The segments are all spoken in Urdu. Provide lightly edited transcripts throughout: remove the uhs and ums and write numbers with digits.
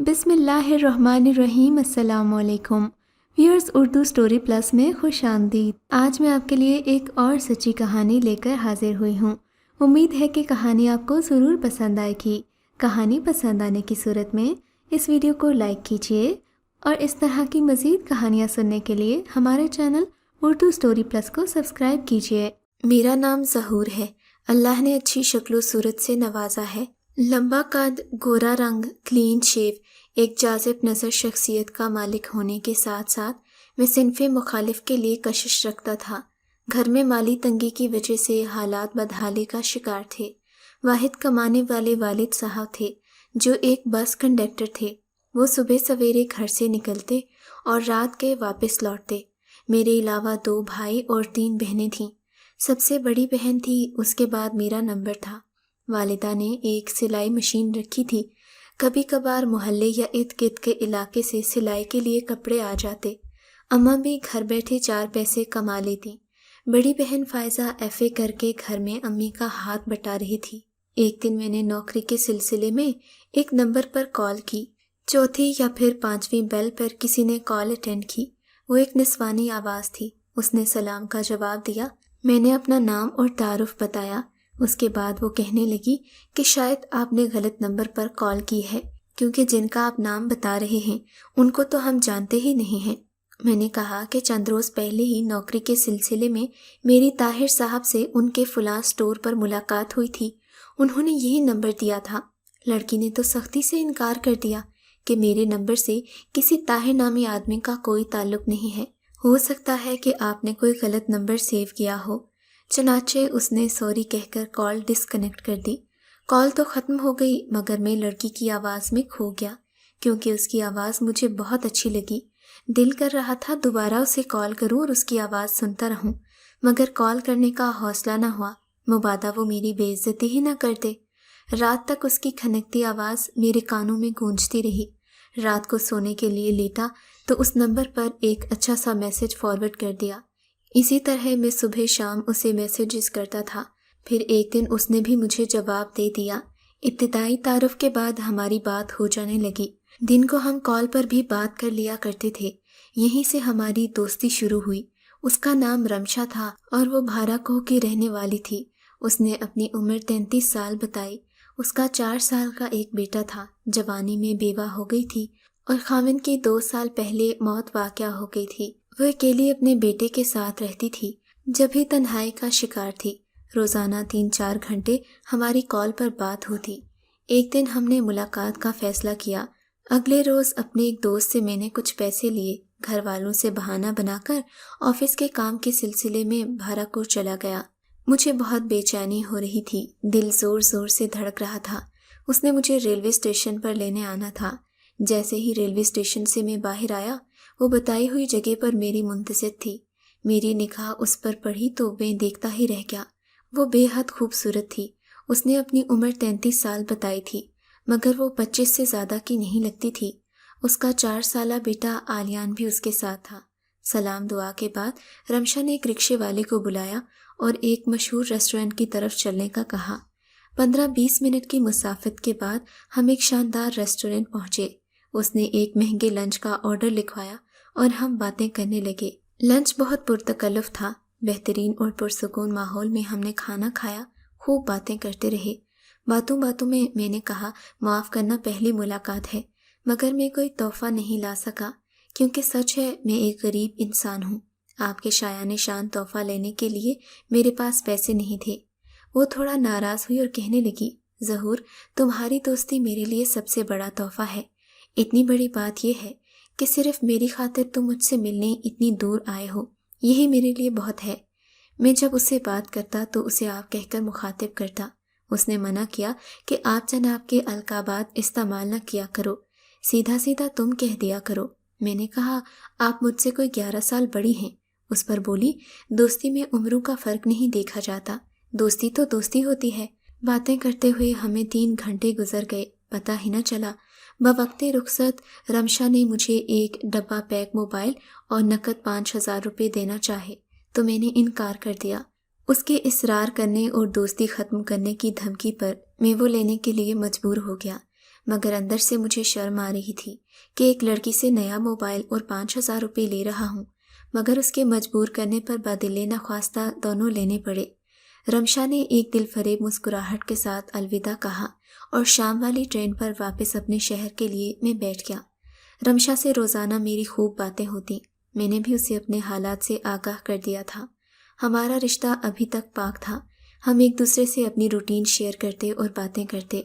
بسم اللہ الرحمن الرحیم۔ السلام علیکم ویورز، اردو سٹوری پلس میں خوش آمدید۔ آج میں آپ کے لیے ایک اور سچی کہانی لے کر حاضر ہوئی ہوں۔ امید ہے کہ کہانی آپ کو ضرور پسند آئے گی۔ کہانی پسند آنے کی صورت میں اس ویڈیو کو لائک کیجیے اور اس طرح کی مزید کہانیاں سننے کے لیے ہمارے چینل اردو سٹوری پلس کو سبسکرائب کیجیے۔ میرا نام ظہور ہے۔ اللہ نے اچھی شکل و صورت سے نوازا ہے۔ لمبا قد، گورا رنگ، کلین شیو، ایک جاذب نظر شخصیت کا مالک ہونے کے ساتھ ساتھ میں صنف مخالف کے لیے کشش رکھتا تھا۔ گھر میں مالی تنگی کی وجہ سے حالات بدحالی کا شکار تھے۔ واحد کمانے والے والد صاحب تھے جو ایک بس کنڈکٹر تھے۔ وہ صبح سویرے گھر سے نکلتے اور رات کے واپس لوٹتے۔ میرے علاوہ 2 بھائی اور 3 بہنیں تھیں۔ سب سے بڑی بہن تھی، اس کے بعد میرا نمبر تھا۔ والدہ نے ایک سلائی مشین رکھی تھی۔ کبھی کبھار محلے یا ارد گرد کے علاقے سے سلائی کے لیے کپڑے آ جاتے۔ اماں بھی گھر بیٹھے 4 پیسے کما لیتی۔ بڑی بہن فائزہ FA کر کے گھر میں امی کا ہاتھ بٹا رہی تھی۔ ایک دن میں نے نوکری کے سلسلے میں ایک نمبر پر کال کی۔ چوتھی یا پھر 5ویں بیل پر کسی نے کال اٹینڈ کی۔ وہ ایک نسوانی آواز تھی۔ اس نے سلام کا جواب دیا۔ میں نے اپنا نام اور تعارف بتایا۔ اس کے بعد وہ کہنے لگی کہ شاید آپ نے غلط نمبر پر کال کی ہے، کیونکہ جن کا آپ نام بتا رہے ہیں ان کو تو ہم جانتے ہی نہیں ہیں۔ میں نے کہا کہ چند روز پہلے ہی نوکری کے سلسلے میں میری طاہر صاحب سے ان کے فلاں سٹور پر ملاقات ہوئی تھی۔ انہوں نے یہی نمبر دیا تھا۔ لڑکی نے تو سختی سے انکار کر دیا کہ میرے نمبر سے کسی طاہر نامی آدمی کا کوئی تعلق نہیں ہے۔ ہو سکتا ہے کہ آپ نے کوئی غلط نمبر سیو کیا ہو۔ چنانچہ اس نے سوری کہہ کر کال ڈسکنیکٹ کر دی۔ کال تو ختم ہو گئی، مگر میں لڑکی کی آواز میں کھو گیا، کیونکہ اس کی آواز مجھے بہت اچھی لگی۔ دل کر رہا تھا دوبارہ اسے کال کروں اور اس کی آواز سنتا رہوں، مگر کال کرنے کا حوصلہ نہ ہوا، مبادا وہ میری بے عزتی ہی نہ کرتے۔ رات تک اس کی کھنکتی آواز میرے کانوں میں گونجتی رہی۔ رات کو سونے کے لیے لیٹا تو اس نمبر پر ایک اچھا سا میسج فارورڈ کر دیا۔ اسی طرح میں صبح شام اسے میسیجز کرتا تھا۔ پھر ایک دن اس نے بھی مجھے جواب دے دیا۔ ابتدائی تعارف کے بعد ہماری بات ہو جانے لگی۔ دن کو ہم کال پر بھی بات کر لیا کرتے تھے۔ یہیں سے ہماری دوستی شروع ہوئی۔ اس کا نام رمشا تھا اور وہ بھارا کوہ کی رہنے والی تھی۔ اس نے اپنی عمر 33 سال بتائی۔ اس کا 4 سال کا ایک بیٹا تھا۔ جوانی میں بیوہ ہو گئی تھی اور خاوند کی 2 سال پہلے موت واقع ہو گئی تھی۔ وہ اکیلی اپنے بیٹے کے ساتھ رہتی تھی، جب بھی تنہائی کا شکار تھی۔ روزانہ 3-4 گھنٹے ہماری کال پر بات ہوتی۔ ایک دن ہم نے ملاقات کا فیصلہ کیا۔ اگلے روز اپنے ایک دوست سے میں نے کچھ پیسے لیے۔ گھر والوں سے بہانہ بنا کر آفس کے کام کے سلسلے میں بھارا کوہ چلا گیا۔ مجھے بہت بے چینی ہو رہی تھی، دل زور زور سے دھڑک رہا تھا۔ اس نے مجھے ریلوے اسٹیشن پر لینے آنا تھا۔ جیسے ہی ریلوے اسٹیشن سے میں باہر آیا، وہ بتائی ہوئی جگہ پر میری منتظر تھی۔ میری نگاہ اس پر پڑی تو میں دیکھتا ہی رہ گیا۔ وہ بے حد خوبصورت تھی۔ اس نے اپنی عمر 33 سال بتائی تھی، مگر وہ 25 سے زیادہ کی نہیں لگتی تھی۔ اس کا 4 سالہ بیٹا آلیان بھی اس کے ساتھ تھا۔ سلام دعا کے بعد رمشا نے ایک رکشے والے کو بلایا اور ایک مشہور ریسٹورنٹ کی طرف چلنے کا کہا۔ 15-20 منٹ کی مسافت کے بعد ہم ایک شاندار ریسٹورنٹ پہنچے۔ اس نے ایک مہنگے لنچ کا آرڈر لکھوایا اور ہم باتیں کرنے لگے۔ لنچ بہت پرتکلف تھا۔ بہترین اور پرسکون ماحول میں ہم نے کھانا کھایا، خوب باتیں کرتے رہے۔ باتوں باتوں میں نے کہا، معاف کرنا پہلی ملاقات ہے، مگر میں کوئی تحفہ نہیں لا سکا، کیونکہ سچ ہے میں ایک غریب انسان ہوں۔ آپ کے شایان شان تحفہ لینے کے لیے میرے پاس پیسے نہیں تھے۔ وہ تھوڑا ناراض ہوئی اور کہنے لگی، ظہور، تمہاری دوستی میرے لیے سب سے بڑا تحفہ ہے۔ اتنی بڑی بات یہ ہے کہ صرف میری خاطر تم مجھ سے ملنے اتنی دور آئے ہو، یہی میرے لیے بہت ہے۔ میں جب اس سے بات کرتا تو اسے آپ کہہ کر مخاطب کرتا۔ اس نے منع کیا کہ آپ جناب کے القابات استعمال نہ کیا کرو، سیدھا سیدھا تم کہہ دیا کرو۔ میں نے کہا، آپ مجھ سے کوئی 11 سال بڑی ہیں۔ اس پر بولی، دوستی میں عمروں کا فرق نہیں دیکھا جاتا، دوستی تو دوستی ہوتی ہے۔ باتیں کرتے ہوئے ہمیں 3 گھنٹے گزر گئے، پتہ ہی نہ چلا۔ بوقت رخصت رمشا نے مجھے ایک ڈبہ پیک موبائل اور نقد 5000 روپے دینا چاہے تو میں نے انکار کر دیا۔ اس کے اصرار کرنے اور دوستی ختم کرنے کی دھمکی پر میں وہ لینے کے لیے مجبور ہو گیا، مگر اندر سے مجھے شرم آ رہی تھی کہ ایک لڑکی سے نیا موبائل اور 5,000 روپے لے رہا ہوں، مگر اس کے مجبور کرنے پر بدلِ نخواستہ دونوں لینے پڑے۔ رمشا نے ایک دل فریب مسکراہٹ کے ساتھ الوداع کہا اور شام والی ٹرین پر واپس اپنے شہر کے لیے میں بیٹھ گیا۔ رمشا سے روزانہ میری خوب باتیں ہوتی، میں نے بھی اسے اپنے حالات سے آگاہ کر دیا تھا۔ ہمارا رشتہ ابھی تک پاک تھا، ہم ایک دوسرے سے اپنی روٹین شیئر کرتے اور باتیں کرتے۔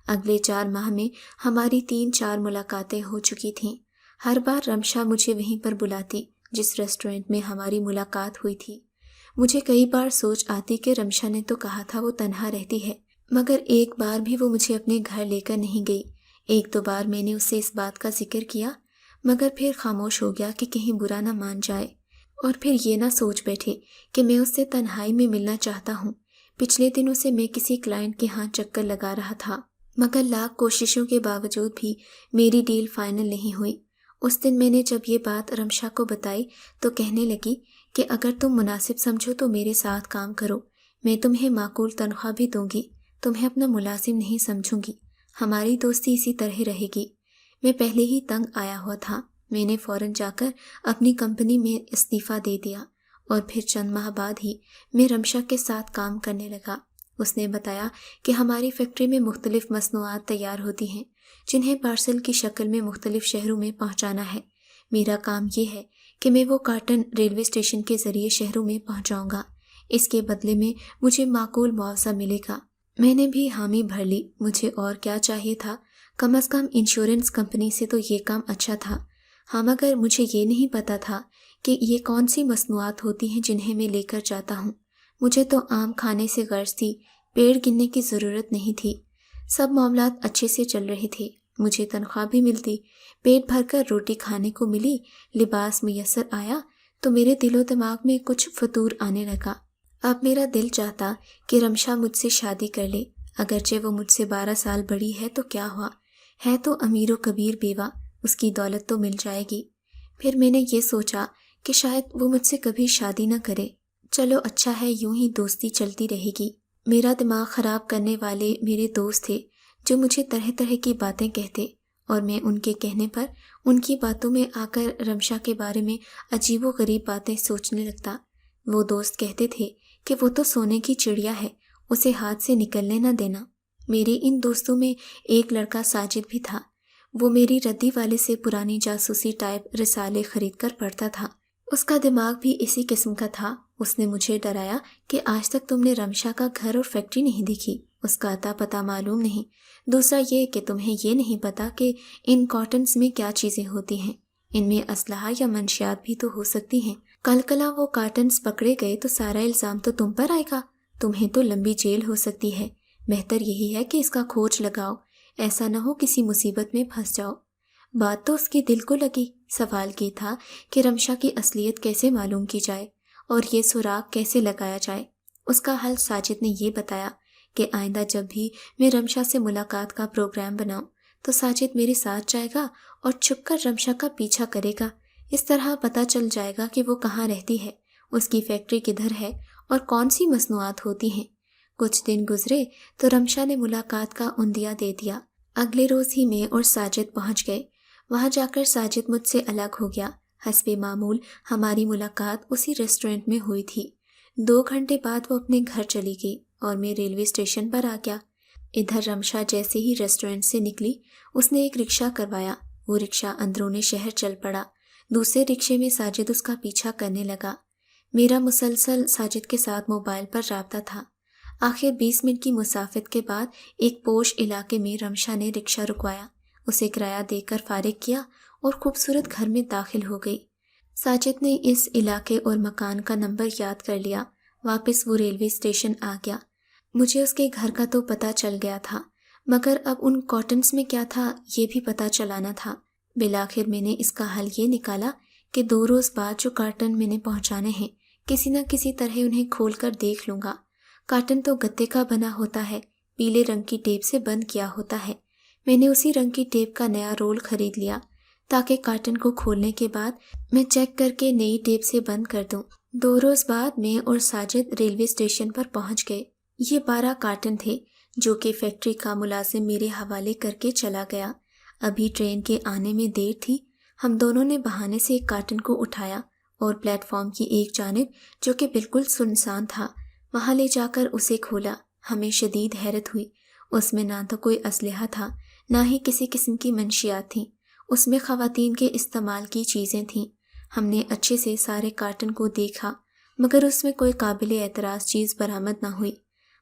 اگلے 4 ماہ میں ہماری 3-4 ملاقاتیں ہو چکی تھیں۔ ہر بار رمشا مجھے وہیں پر بلاتی جس ریسٹورنٹ میں ہماری ملاقات ہوئی تھی۔ مجھے کئی بار سوچ آتی کہ رمشا نے تو کہا تھا وہ تنہا رہتی ہے، مگر ایک بار بھی وہ مجھے اپنے گھر لے کر نہیں گئی۔ 1-2 بار میں نے اسے اس بات کا ذکر کیا، مگر پھر خاموش ہو گیا کہ کہیں برا نہ مان جائے، اور پھر یہ نہ سوچ بیٹھے کہ میں اس سے تنہائی میں ملنا چاہتا ہوں۔ پچھلے دنوں سے میں کسی کلائنٹ کے ہاں چکر لگا رہا تھا، مگر لاکھ کوششوں کے باوجود بھی میری ڈیل فائنل نہیں ہوئی۔ اس دن میں نے جب یہ بات رمشا کو بتائی تو کہنے لگی کہ اگر تم مناسب سمجھو تو میرے ساتھ کام کرو، میں تمہیں معقول تنخواہ بھی دوں گی، تمہیں اپنا ملازم نہیں سمجھوں گی، ہماری دوستی اسی طرح رہے گی۔ میں پہلے ہی تنگ آیا ہوا تھا، میں نے فوراً جا کر اپنی کمپنی میں استعفیٰ دے دیا، اور پھر چند ماہ بعد ہی میں رمشا کے ساتھ کام کرنے لگا۔ اس نے بتایا کہ ہماری فیکٹری میں مختلف مصنوعات تیار ہوتی ہیں جنہیں پارسل کی شکل میں مختلف شہروں میں پہنچانا ہے۔ میرا کام یہ ہے کہ میں وہ کارٹن ریلوے اسٹیشن کے ذریعے شہروں میں پہنچاؤں گا، اس کے بدلے میں مجھے معقول معاوضہ ملے گا۔ میں نے بھی حامی بھر لی، مجھے اور کیا چاہیے تھا، کم از کم انشورنس کمپنی سے تو یہ کام اچھا تھا۔ ہاں، مگر مجھے یہ نہیں پتا تھا کہ یہ کون سی مصنوعات ہوتی ہیں جنہیں میں لے کر جاتا ہوں۔ مجھے تو عام کھانے سے غرض تھی، پیڑ گننے کی ضرورت نہیں تھی۔ سب معاملات اچھے سے چل رہے تھے، مجھے تنخواہ بھی ملتی، پیٹ بھر کر روٹی کھانے کو ملی، لباس میسر آیا، تو میرے دل و دماغ میں کچھ فطور آنے لگا۔ اب میرا دل چاہتا کہ رمشا مجھ سے شادی کر لے، اگرچہ وہ مجھ سے 12 سال بڑی ہے تو کیا ہوا، ہے تو امیر و کبیر بیوہ، اس کی دولت تو مل جائے گی۔ پھر میں نے یہ سوچا کہ شاید وہ مجھ سے کبھی شادی نہ کرے، چلو اچھا ہے، یوں ہی دوستی چلتی رہے گی۔ میرا دماغ خراب کرنے والے میرے دوست تھے جو مجھے طرح طرح کی باتیں کہتے، اور میں ان کے کہنے پر ان کی باتوں میں آ کر رمشا کے بارے میں عجیب و غریب باتیں سوچنے لگتا۔ وہ دوست کہتے تھے کہ وہ تو سونے کی چڑیا ہے، اسے ہاتھ سے نکلنے نہ دینا۔ میرے ان دوستوں میں ایک لڑکا ساجد بھی تھا، وہ میری ردی والے سے پرانی جاسوسی ٹائپ رسالے خرید کر پڑھتا تھا۔ اس کا دماغ بھی اسی قسم کا تھا۔ اس نے مجھے ڈرایا کہ آج تک تم نے رمشا کا گھر اور فیکٹری نہیں دیکھی، اس کا اتا پتہ معلوم نہیں، دوسرا یہ کہ تمہیں یہ نہیں پتا کہ ان کارٹنز میں کیا چیزیں ہوتی ہیں، ان میں اسلحہ یا منشیات بھی تو ہو سکتی ہیں۔ کل کلا وہ کارٹنز پکڑے گئے تو سارا الزام تو تم پر آئے گا، تمہیں تو لمبی جیل ہو سکتی ہے۔ بہتر یہی ہے کہ اس کا کھوج لگاؤ، ایسا نہ ہو کسی مصیبت میں پھنس جاؤ۔ بات تو اس کی دل کو لگی۔ سوال یہ تھا کہ رمشا کی اصلیت کیسے معلوم کی جائے اور یہ سراغ کیسے لگایا جائے۔ اس کا حل ساجد نے یہ بتایا کہ آئندہ جب بھی میں رمشا سے ملاقات کا پروگرام بناؤں تو ساجد میرے ساتھ جائے گا اور چھپ کر رمشا کا پیچھا کرے گا۔ اس طرح پتہ چل جائے گا کہ وہ کہاں رہتی ہے، اس کی فیکٹری کدھر ہے اور کون سی مصنوعات ہوتی ہیں۔ کچھ دن گزرے تو رمشا نے ملاقات کا عندیہ دے دیا۔ اگلے روز ہی میں اور ساجد پہنچ گئے۔ وہاں جا کر ساجد مجھ سے الگ ہو گیا۔ حسب معمول ہماری ملاقات اسی ریسٹورنٹ میں ہوئی تھی۔ 2 گھنٹے بعد وہ اپنے گھر چلی گئی اور میں ریلوے اسٹیشن پر آ گیا۔ ادھر رمشا جیسے ہی ریسٹورنٹ سے نکلی، اس نے ایک رکشہ کروایا، وہ رکشہ اندرون شہر چل پڑا۔ دوسرے رکشے میں ساجد اس کا پیچھا کرنے لگا۔ میرا مسلسل ساجد کے ساتھ موبائل پر رابطہ تھا۔ آخر 20 منٹ کی مسافت کے بعد ایک پوش علاقے میں رمشا نے رکشہ رکوایا، اسے کرایہ دے کر فارغ کیا اور خوبصورت گھر میں داخل ہو گئی۔ ساجد نے اس علاقے اور مکان کا نمبر یاد کر لیا۔ واپس وہ ریلوے اسٹیشن آ گیا۔ مجھے اس کے گھر کا تو پتہ چل گیا تھا، مگر اب ان کارٹنز میں کیا تھا یہ بھی پتہ چلانا تھا۔ بالآخر میں نے اس کا حل یہ نکالا کہ 2 روز بعد جو کارٹن میں نے پہنچانے ہیں کسی نہ کسی طرح انہیں کھول کر دیکھ لوں گا۔ کارٹن تو گتے کا بنا ہوتا ہے، پیلے رنگ کی ٹیپ سے بند کیا ہوتا ہے۔ میں نے اسی رنگ کی ٹیپ کا نیا رول خرید لیا تاکہ کارٹن کو کھولنے کے بعد میں چیک کر کے نئی ٹیپ سے بند کر دوں۔ 2 روز بعد میں اور ساجد ریلوے اسٹیشن پر پہنچ گئے۔ یہ 12 کارٹن تھے جو کہ فیکٹری کا ملازم میرے حوالے کر کے چلا گیا۔ ابھی ٹرین کے آنے میں دیر تھی۔ ہم دونوں نے بہانے سے ایک کارٹن کو اٹھایا اور پلیٹ فارم کی ایک جانب جو کہ بالکل سنسان تھا وہاں لے جا کر اسے کھولا۔ ہمیں شدید حیرت ہوئی۔ اس میں نہ تو کوئی اسلحہ تھا، نہ ہی کسی قسم کی منشیات تھیں۔ اس میں خواتین کے استعمال کی چیزیں تھیں۔ ہم نے اچھے سے سارے کارٹن کو دیکھا مگر اس میں کوئی قابل اعتراض چیز برآمد نہ ہوئی۔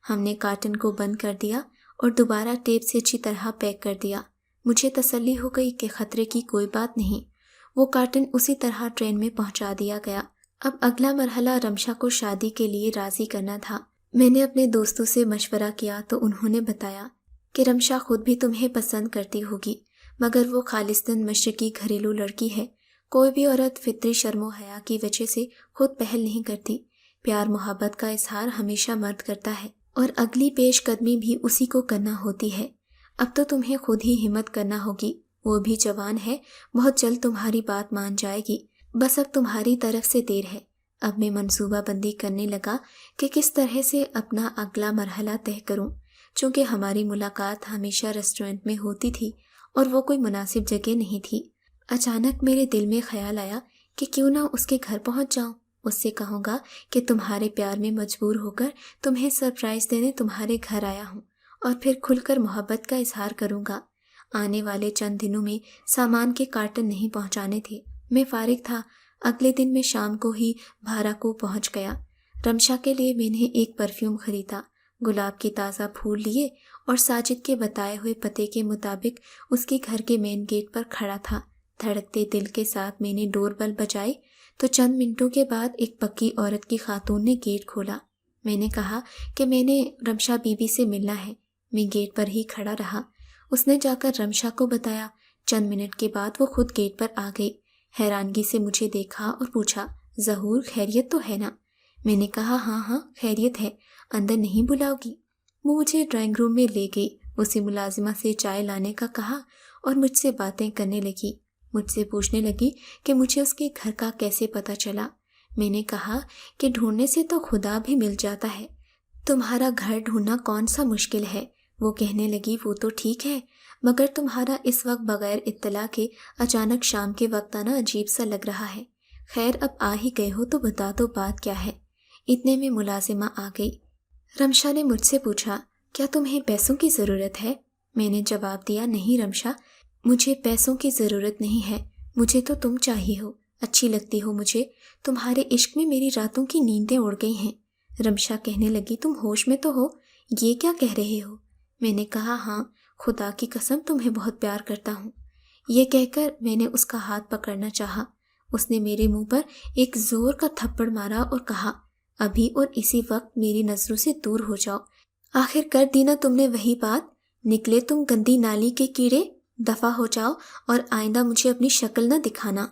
ہم نے کارٹن کو بند کر دیا اور دوبارہ ٹیپ سے اچھی طرح پیک کر دیا۔ مجھے تسلی ہو گئی کہ خطرے کی کوئی بات نہیں۔ وہ کارٹن اسی طرح ٹرین میں پہنچا دیا گیا۔ اب اگلا مرحلہ رمشا کو شادی کے لیے راضی کرنا تھا۔ میں نے اپنے دوستوں سے مشورہ کیا تو انہوں نے بتایا کہ رمشا خود بھی تمہیں پسند کرتی ہوگی مگر وہ خالصتاً مشرقی گھریلو لڑکی ہے۔ کوئی بھی عورت فطری شرم و حیا کی وجہ سے خود پہل نہیں کرتی۔ پیار محبت کا اظہار ہمیشہ مرد کرتا ہے اور اگلی پیش قدمی بھی اسی کو کرنا ہوتی ہے۔ اب تو تمہیں خود ہی ہمت کرنا ہوگی۔ وہ بھی جوان ہے، بہت جلد تمہاری بات مان جائے گی۔ بس اب تمہاری طرف سے دیر ہے۔ اب میں منصوبہ بندی کرنے لگا کہ کس طرح سے اپنا اگلا مرحلہ طے کروں۔ چونکہ ہماری ملاقات ہمیشہ ریسٹورنٹ میں ہوتی تھی اور وہ کوئی مناسب جگہ نہیں تھی۔ اچانک میرے دل میں خیال آیا کہ کیوں نہ اس کے گھر پہنچ جاؤں۔ اس سے کہوں گا کہ تمہارے پیار میں مجبور ہو کر تمہیں سرپرائز دینے تمہارے گھر آیا ہوں اور پھر کھل کر محبت کا اظہار کروں گا۔ آنے والے چند دنوں میں سامان کے کارٹن نہیں پہنچانے تھے۔ میں فارغ تھا۔ اگلے دن میں شام کو ہی بھارا کو پہنچ گیا۔ رمشا کے لیے میں نے ایک پرفیوم خریدا، گلاب کے تازہ پھول لیے اور ساجد کے بتائے ہوئے پتے کے مطابق اس کے گھر کے مین گیٹ پر کھڑا تھا۔ دھڑکتے دل کے ساتھ میں نے ڈور بیل بجائی تو چند منٹوں کے بعد ایک پکی عورت کی خاتون نے گیٹ کھولا۔ میں نے کہا کہ میں نے رمشا بی بی سے ملنا ہے۔ میں گیٹ پر ہی کھڑا رہا۔ اس نے جا کر رمشا کو بتایا۔ چند منٹ کے بعد وہ خود گیٹ پر آ گئی۔ حیرانگی سے مجھے دیکھا اور پوچھا، ظہور خیریت تو ہے نا؟ میں نے کہا ہاں خیریت ہے، اندر نہیں بلاؤ گی؟ وہ مجھے ڈرائنگ روم میں لے گئی۔ اسی ملازمہ سے چائے لانے کا کہا اور مجھ سے باتیں کرنے لگی۔ مجھ سے پوچھنے لگی کہ مجھے اس کے گھر کا کیسے پتہ چلا۔ میں نے کہا کہ ڈھونڈنے سے تو خدا بھی مل جاتا ہے، تمہارا گھر ڈھونڈنا کون سا مشکل ہے۔ وہ کہنے لگی وہ تو ٹھیک ہے مگر تمہارا اس وقت بغیر اطلاع کے اچانک شام کے وقت آنا عجیب سا لگ رہا ہے۔ خیر اب آ ہی گئے ہو تو بتا دو بات کیا ہے۔ اتنے میں ملازمہ آ گئی۔ رمشا نے مجھ سے پوچھا، کیا تمہیں پیسوں کی ضرورت ہے؟ میں نے جواب دیا، نہیں رمشا، مجھے پیسوں کی ضرورت نہیں ہے، مجھے تو تم چاہیے ہو، اچھی لگتی ہو مجھے، تمہارے عشق میں میری راتوں کی نیندیں اڑ گئی ہیں۔ رمشا کہنے لگی، تم ہوش میں تو ہو؟ یہ کیا کہہ رہے ہو؟ میں نے کہا ہاں، خدا کی قسم تمہیں بہت پیار کرتا ہوں۔ یہ کہہ کر میں نے اس کا ہاتھ پکڑنا چاہا۔ اس نے میرے منہ پر ایک زور کا تھپڑ مارا اور کہا، ابھی اور اسی وقت میری نظروں سے دور ہو جاؤ۔ آخر کر دی نا تم نے وہی بات، نکلے تم گندی نالی کے کیڑے، دفع ہو جاؤ اور آئندہ مجھے اپنی شکل نہ دکھانا۔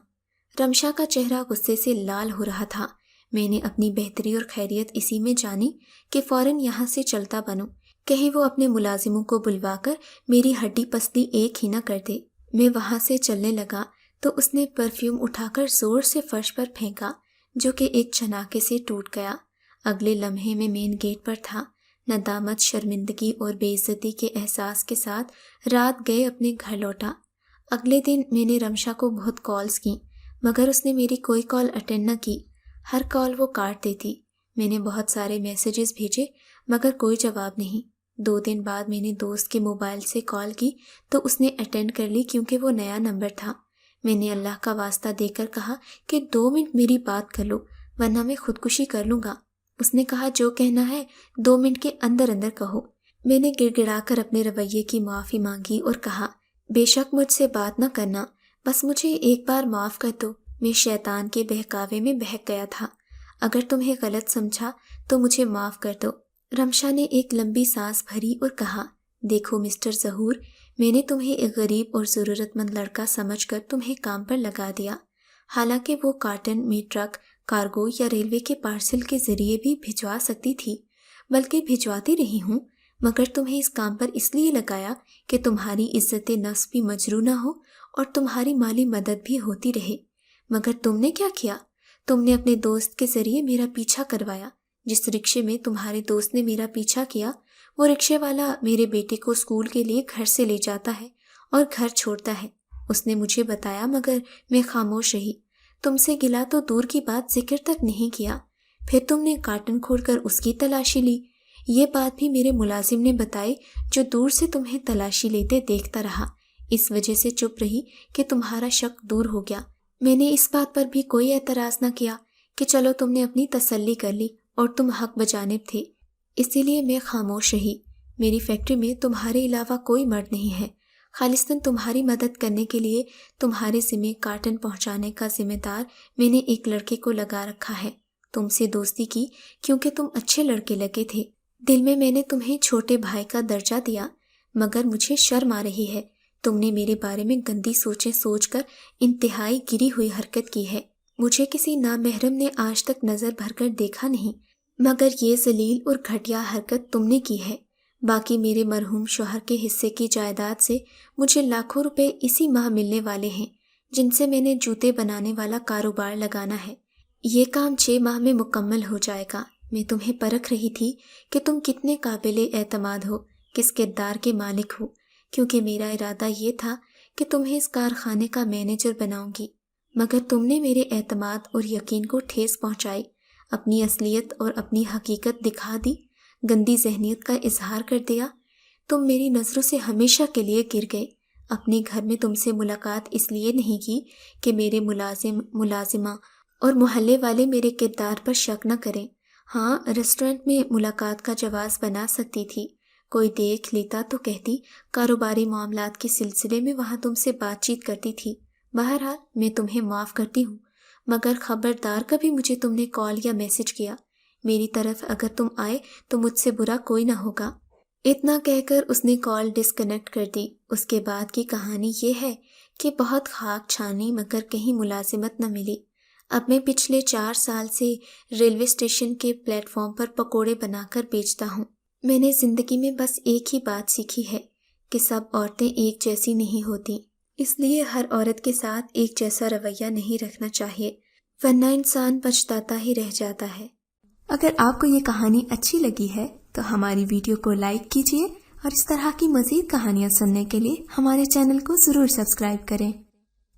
رمشا کا چہرہ غصے سے لال ہو رہا تھا۔ میں نے اپنی بہتری اور خیریت اسی میں جانی کہ فوراً یہاں سے چلتا بنوں، کہیں وہ اپنے ملازموں کو بلوا کر میری ہڈی پسلی ایک ہی نہ کر دے۔ میں وہاں سے چلنے لگا تو اس نے پرفیوم اٹھا کر زور سے فرش پر پھینکا جو کہ ایک چناکے سے ٹوٹ گیا۔ اگلے لمحے میں مین گیٹ پر تھا۔ ندامت، شرمندگی اور بے عزتی کے احساس کے ساتھ رات گئے اپنے گھر لوٹا۔ اگلے دن میں نے رمشا کو بہت کالز کی مگر اس نے میری کوئی کال اٹینڈ نہ کی۔ ہر کال وہ کاٹ دیتی۔ میں نے بہت سارے میسیجز بھیجے مگر کوئی جواب نہیں۔ 2 دن بعد میں نے دوست کے موبائل سے کال کی تو اس نے اٹینڈ کر لی کیونکہ وہ نیا نمبر تھا۔ میں نے اللہ کا واسطہ دے کر کہا کہ 2 منٹ میری بات کر لو ورنہ میں خودکشی کر لوں گا۔ اس نے کہا جو کہنا ہے 2 منٹ کے اندر اندر کہو۔ میں نے گڑ گڑا کر اپنے رویے کی معافی مانگی اور کہا، بے شک مجھ سے بات نہ کرنا، بس مجھے ایک بار معاف کر دو، میں شیطان کے بہکاوے میں بہک گیا تھا، اگر تمہیں غلط سمجھا تو مجھے معاف کر دو۔ رمشا نے ایک لمبی سانس بھری اور کہا، دیکھو مسٹر ظہور، میں نے تمہیں ایک غریب اور ضرورت مند لڑکا سمجھ کر تمہیں کام پر لگا دیا، حالانکہ وہ کارٹن میں ٹرک، کارگو یا ریلوے کے پارسل کے ذریعے بھی بھجوا سکتی تھی، بلکہ بھجواتی رہی ہوں، مگر تمہیں اس کام پر اس لیے لگایا کہ تمہاری عزت نفس بھی مجروح نہ ہو اور تمہاری مالی مدد بھی ہوتی رہے۔ مگر تم نے کیا کیا؟ تم نے اپنے دوست کے ذریعے میرا پیچھا کروایا۔ جس رکشے میں تمہارے دوست نے میرا پیچھا کیا وہ رکشے والا میرے بیٹے کو اسکول کے لیے گھر سے لے جاتا ہے اور گھر چھوڑتا ہے۔ اس نے مجھے بتایا مگر میں خاموش رہی۔ تم سے گلا تو دور کی بات ذکر تک نہیں کیا۔ پھر تم نے کارٹن کھول کر اس کی تلاشی لی۔ یہ بات بھی میرے ملازم نے بتائی جو دور سے تمہیں تلاشی لیتے دیکھتا رہا۔ اس وجہ سے چپ رہی کہ تمہارا شک دور ہو گیا۔ میں نے اس بات پر بھی کوئی اعتراض نہ کیا کہ چلو تم نے اپنی تسلی کر لی اور تم حق بجانب تھے، اسی لیے میں خاموش رہی۔ میری فیکٹری میں تمہارے علاوہ کوئی مرد نہیں ہے۔ خالصتاً تمہاری مدد کرنے کے لیے تمہارے ذمہ کارٹن پہنچانے کا ذمہ دار میں نے ایک لڑکے کو لگا رکھا ہے۔ تم سے دوستی کی کیونکہ تم اچھے لڑکے لگے تھے۔ دل میں نے تمہیں چھوٹے بھائی کا درجہ دیا، مگر مجھے شرم آ رہی ہے۔ تم نے میرے بارے میں گندی سوچیں سوچ کر انتہائی گری ہوئی حرکت کی ہے۔ مجھے کسی نامحرم نے آج تک نظر بھر کر دیکھا نہیں، مگر یہ ذلیل اور گھٹیا حرکت تم نے کی ہے۔ باقی میرے مرحوم شوہر کے حصے کی جائیداد سے مجھے لاکھوں روپے اسی ماہ ملنے والے ہیں، جن سے میں نے جوتے بنانے والا کاروبار لگانا ہے۔ یہ کام 6 ماہ میں مکمل ہو جائے گا۔ میں تمہیں پرکھ رہی تھی کہ تم کتنے قابل اعتماد ہو، کس کردار کے مالک ہو، کیونکہ میرا ارادہ یہ تھا کہ تمہیں اس کارخانے کا مینیجر بناؤں گی، مگر تم نے میرے اعتماد اور یقین کو ٹھیس پہنچائی، اپنی اصلیت اور اپنی حقیقت دکھا دی، گندی ذہنیت کا اظہار کر دیا۔ تم میری نظروں سے ہمیشہ کے لیے گر گئے۔ اپنے گھر میں تم سے ملاقات اس لیے نہیں کی کہ میرے ملازمہ اور محلے والے میرے کردار پر شک نہ کریں۔ ہاں، ریسٹورنٹ میں ملاقات کا جواز بنا سکتی تھی، کوئی دیکھ لیتا تو کہتی کاروباری معاملات کے سلسلے میں وہاں تم سے بات چیت کرتی تھی۔ بہرحال میں تمہیں معاف کرتی ہوں، مگر خبردار کبھی مجھے تم نے کال یا میسج کیا۔ میری طرف اگر تم آئے تو مجھ سے برا کوئی نہ ہوگا۔ اتنا کہہ کر اس نے کال ڈسکنیکٹ کر دی۔ اس کے بعد کی کہانی یہ ہے کہ بہت خاک چھانی مگر کہیں ملازمت نہ ملی۔ اب میں پچھلے 4 سال سے ریلوے اسٹیشن کے پلیٹ فارم پر پکوڑے بنا کر بیچتا ہوں۔ میں نے زندگی میں بس ایک ہی بات سیکھی ہے کہ سب عورتیں ایک جیسی نہیں ہوتی، اس لیے ہر عورت کے ساتھ ایک جیسا رویہ نہیں رکھنا چاہیے، ورنہ انسان پچھتاتا ہی رہ جاتا ہے۔ اگر آپ کو یہ کہانی اچھی لگی ہے تو ہماری ویڈیو کو لائک کیجیے اور اس طرح کی مزید کہانیاں سننے کے لیے ہمارے چینل کو ضرور سبسکرائب کریں۔